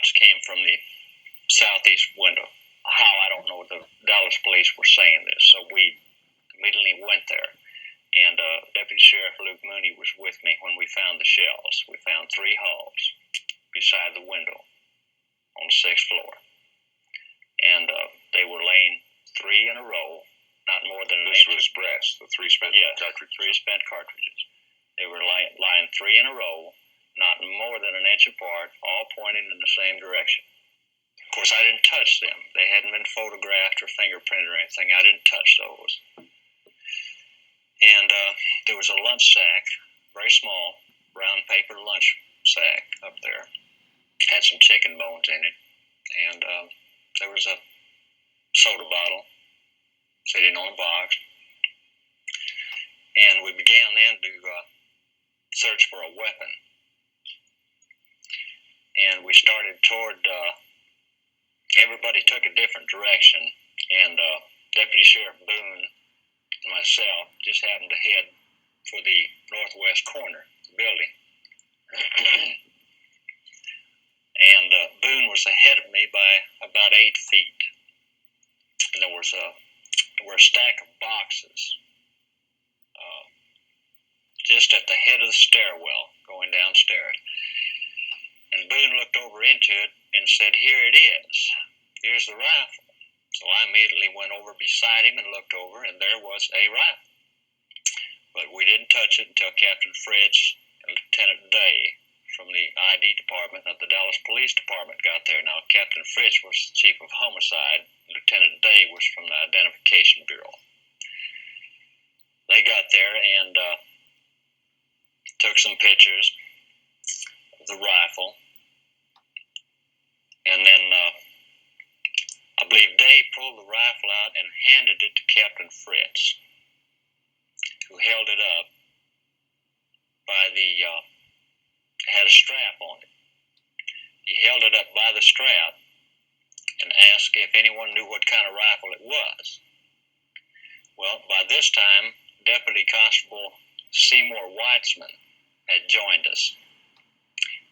shots came from the southeast window. How, I don't know. The Dallas police were saying this, so we immediately went there. And Deputy Sheriff Luke Mooney was with me when we found the shells. We found 3 holes beside the window on the 6th floor. And they were laying 3 in a row, not more than an inch. This was brass, the 3 spent cartridges. 3 spent cartridges. They were lying 3 in a row, not more than an inch apart, all pointing in the same direction. Of course, I didn't touch them. They hadn't been photographed or fingerprinted or anything. I didn't touch those. And there was a lunch sack, very small, brown paper lunch sack up there. Had some chicken bones in it. And there was a soda bottle sitting on a box. And we began then to search for a weapon. And we started toward, everybody took a different direction, and Deputy Sheriff Boone and myself just happened to head for the northwest corner of the building. And Boone was ahead of me by about 8 feet. And there were a stack of boxes just at the head of the stairwell going downstairs. And Boone looked over into it and said, "Here it is. Here's the rifle." So I immediately went over beside him and looked over, and there was a rifle. But we didn't touch it until Captain Fritz and Lieutenant Day from the ID department of the Dallas Police Department got there. Now, Captain Fritz was the chief of homicide. Lieutenant Day was from the Identification Bureau. They got there and took some pictures of the rifle. And then I believe Dave pulled the rifle out and handed it to Captain Fritz, who held it up by had a strap on it. He held it up by the strap and asked if anyone knew what kind of rifle it was. Well, by this time, Deputy Constable Seymour Weitzman had joined us.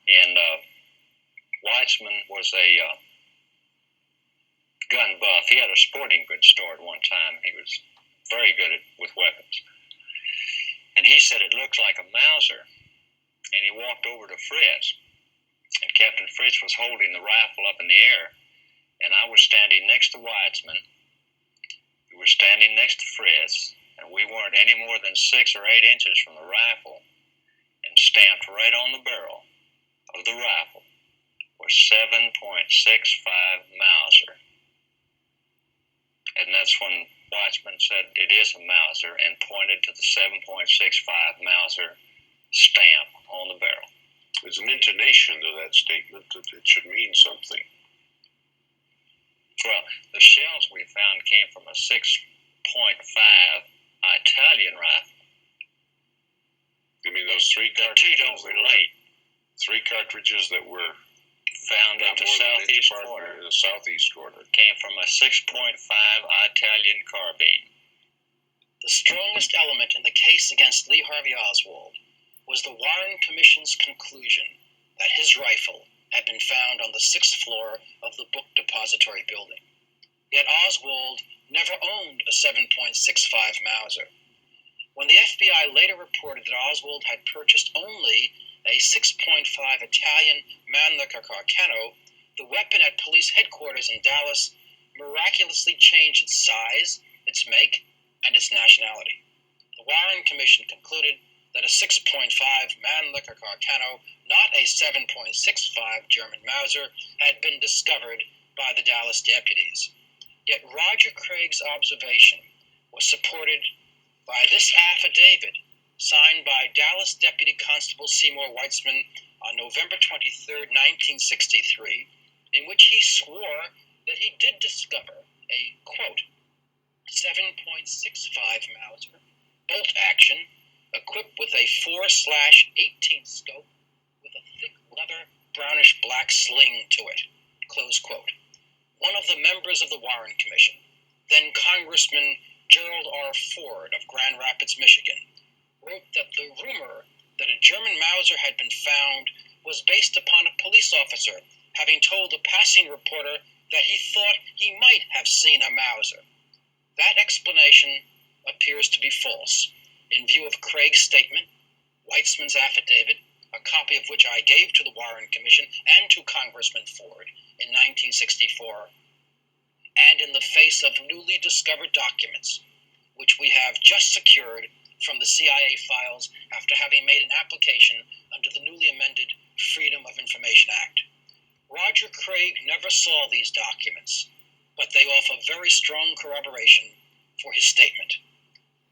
And Weitzman was a gun buff. He had a sporting goods store at one time. He was very good with weapons. And he said it looks like a Mauser. And he walked over to Fritz. And Captain Fritz was holding the rifle up in the air. And I was standing next to Weitzman. We were standing next to Fritz. And we weren't any more than 6 or 8 inches from the rifle. And stamped right on the barrel of the rifle was 7.65 Mauser. And that's when Weitzman said it is a Mauser and pointed to the 7.65 Mauser stamp on the barrel. There's an intonation to that statement that it should mean something. Well, the shells we found came from a 6.5 Italian rifle. You mean those 3 cartridges? The 2 don't relate. 3 cartridges that were found at the southeast corner. The southeast corner came from a 6.5 Italian carbine. The strongest element in the case against Lee Harvey Oswald was the Warren Commission's conclusion that his rifle had been found on the 6th floor of the Book Depository building. Yet Oswald never owned a 7.65 Mauser. When the FBI later reported that Oswald had purchased only a 6.5 Italian Mannlicher-Carcano, the weapon at police headquarters in Dallas miraculously changed its size, its make, and its nationality. The Warren Commission concluded that a 6.5 Mannlicher-Carcano, not a 7.65 German Mauser, had been discovered by the Dallas deputies. Yet Roger Craig's observation was supported by this affidavit signed by Dallas Deputy Constable Seymour Weitzman on November 23, 1963, in which he swore that he did discover a, quote, 7.65 Mauser, bolt action, equipped with a 4/18 scope with a thick leather brownish black sling to it, close quote. One of the members of the Warren Commission, then Congressman Gerald R. Ford of Grand Rapids, Michigan, wrote that the rumor that a German Mauser had been found was based upon a police officer having told a passing reporter that he thought he might have seen a Mauser. That explanation appears to be false, in view of Craig's statement, Weitzman's affidavit, a copy of which I gave to the Warren Commission and to Congressman Ford in 1964, and in the face of newly discovered documents, which we have just secured from the CIA files after having made an application under the newly amended Freedom of Information Act. Roger Craig never saw these documents, but they offer very strong corroboration for his statement.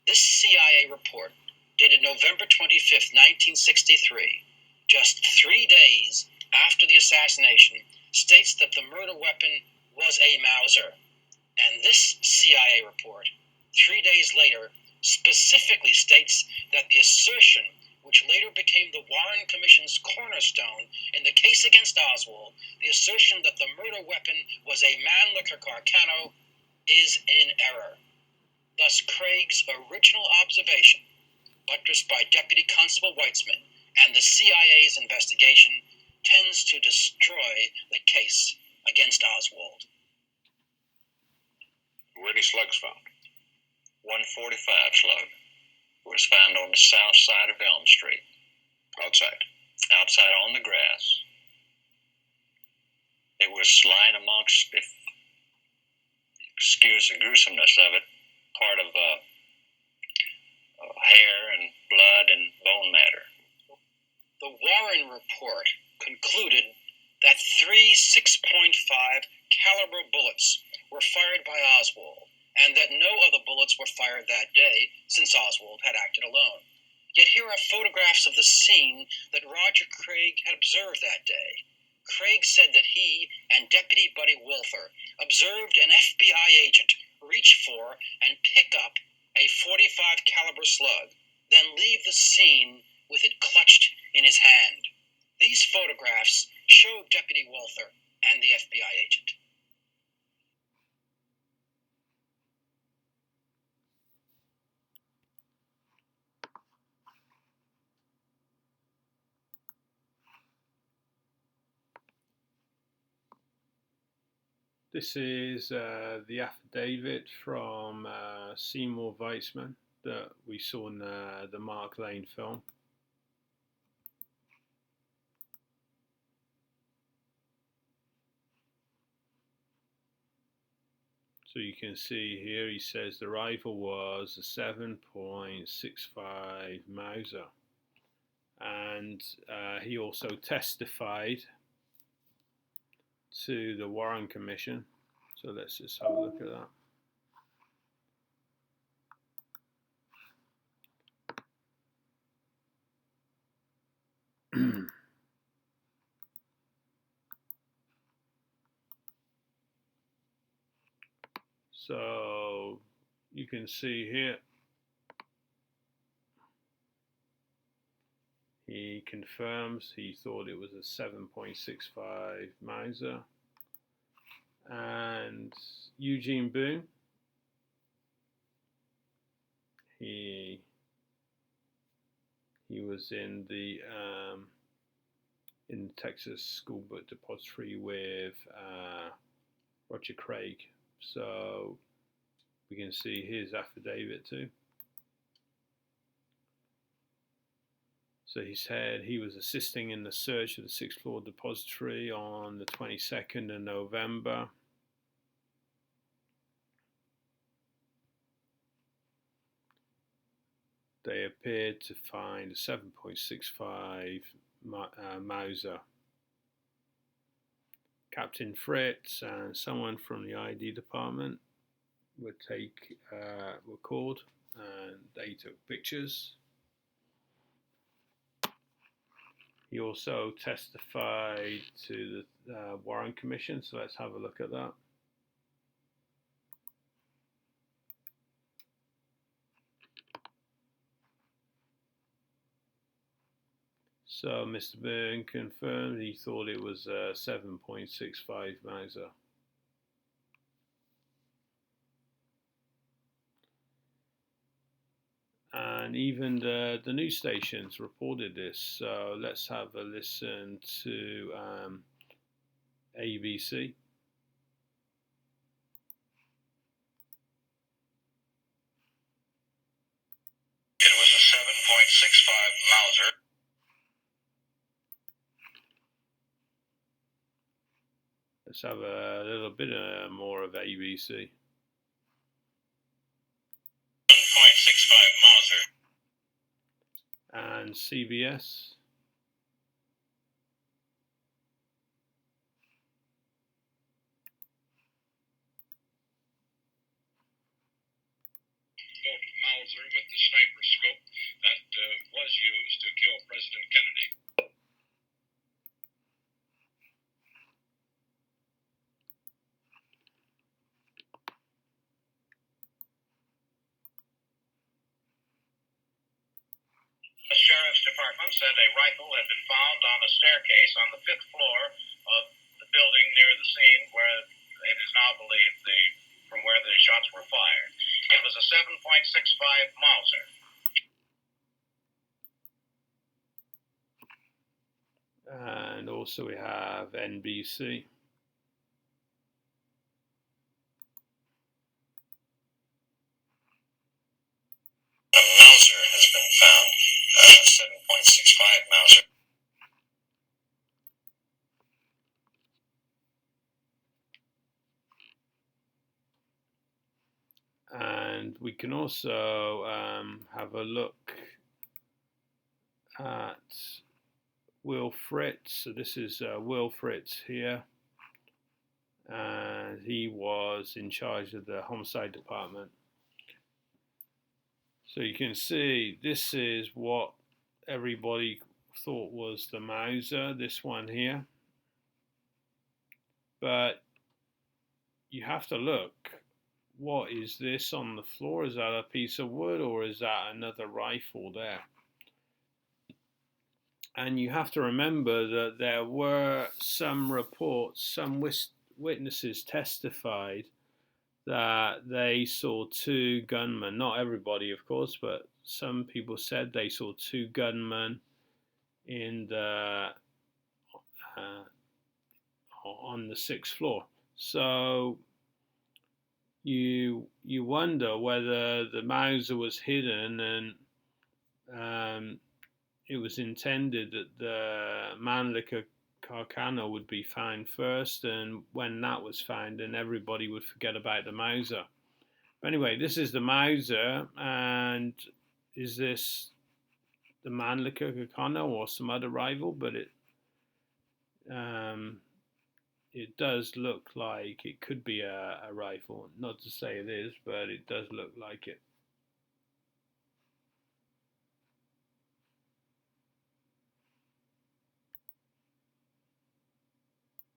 This CIA report, dated November 25, 1963, just 3 days after the assassination, states that the murder weapon was a Mauser. And this CIA report, 3 days later, specifically states that the assertion, which later became the Warren Commission's cornerstone in the case against Oswald, the assertion that the murder weapon was a Mannlicher-Carcano, is in error. Thus, Craig's original observation, buttressed by Deputy Constable Weitzman and the CIA's investigation, tends to destroy the case against Oswald. Were any slugs found? 145 slug was found on the south side of Elm Street. Outside? Outside on the grass. It was lying amongst, if excuse the gruesomeness of it, part of hair and blood and bone matter. The Warren report concluded that 3 6.5 caliber bullets were fired by Oswald, and that no other bullets were fired that day, since Oswald had acted alone. Yet here are photographs of the scene that Roger Craig had observed that day. Craig said that he and Deputy Buddy Wolfer observed an FBI agent reach for and pick up a .45 caliber slug, then leave the scene with it clutched in his hand. These photographs showed Deputy Wolfer and the FBI agent. This is the affidavit from Seymour Weitzman that we saw in the Mark Lane film. So you can see here he says the rifle was a 7.65 Mauser, and he also testified to the Warren Commission. So let's just have a look at that. So you can see here he confirms he thought it was a 7.65 Mauser. And Eugene Boone, he was in the Texas School Book Depository with Roger Craig. So we can see his affidavit too. So he said he was assisting in the search of the 6th floor depository on the 22nd of November. They appeared to find a 7.65 Mauser. Captain Fritz and someone from the ID department were called, and they took pictures. He also testified to the Warren Commission, so let's have a look at that. So Mr. Boone confirmed he thought it was a 7.65 Mauser. And even the news stations reported this. So let's have a listen to ABC. It was a 7.65 Mauser. Let's have a little bit more of ABC. 7.65 Mauser. And CBS. Mauser with the sniper scope that was used to kill President Kennedy. The Sheriff's Department said a rifle had been found on a staircase on the 5th floor of the building near the scene where it is now believed from where the shots were fired. It was a 7.65 Mauser. And also we have NBC. A Mauser has been found, 7.65 Mauser. And we can also have a look at Will Fritz. So this is Will Fritz here, and he was in charge of the homicide department. So you can see this is what everybody thought was the Mauser, this one here. But you have to look, what is this on the floor? Is that a piece of wood or is that another rifle there? And you have to remember that there were some reports, some witnesses testified that they saw two gunmen. Not everybody, of course, but some people said they saw two gunmen in the on the 6th floor. So you wonder whether the Mauser was hidden and it was intended that the Mannlicher-Carcano would be found first, and when that was found, then everybody would forget about the Mauser. But anyway, this is the Mauser, and is this the Mannlicher-Carcano or some other rival? But it does look like it could be a rifle. Not to say it is, but it does look like it.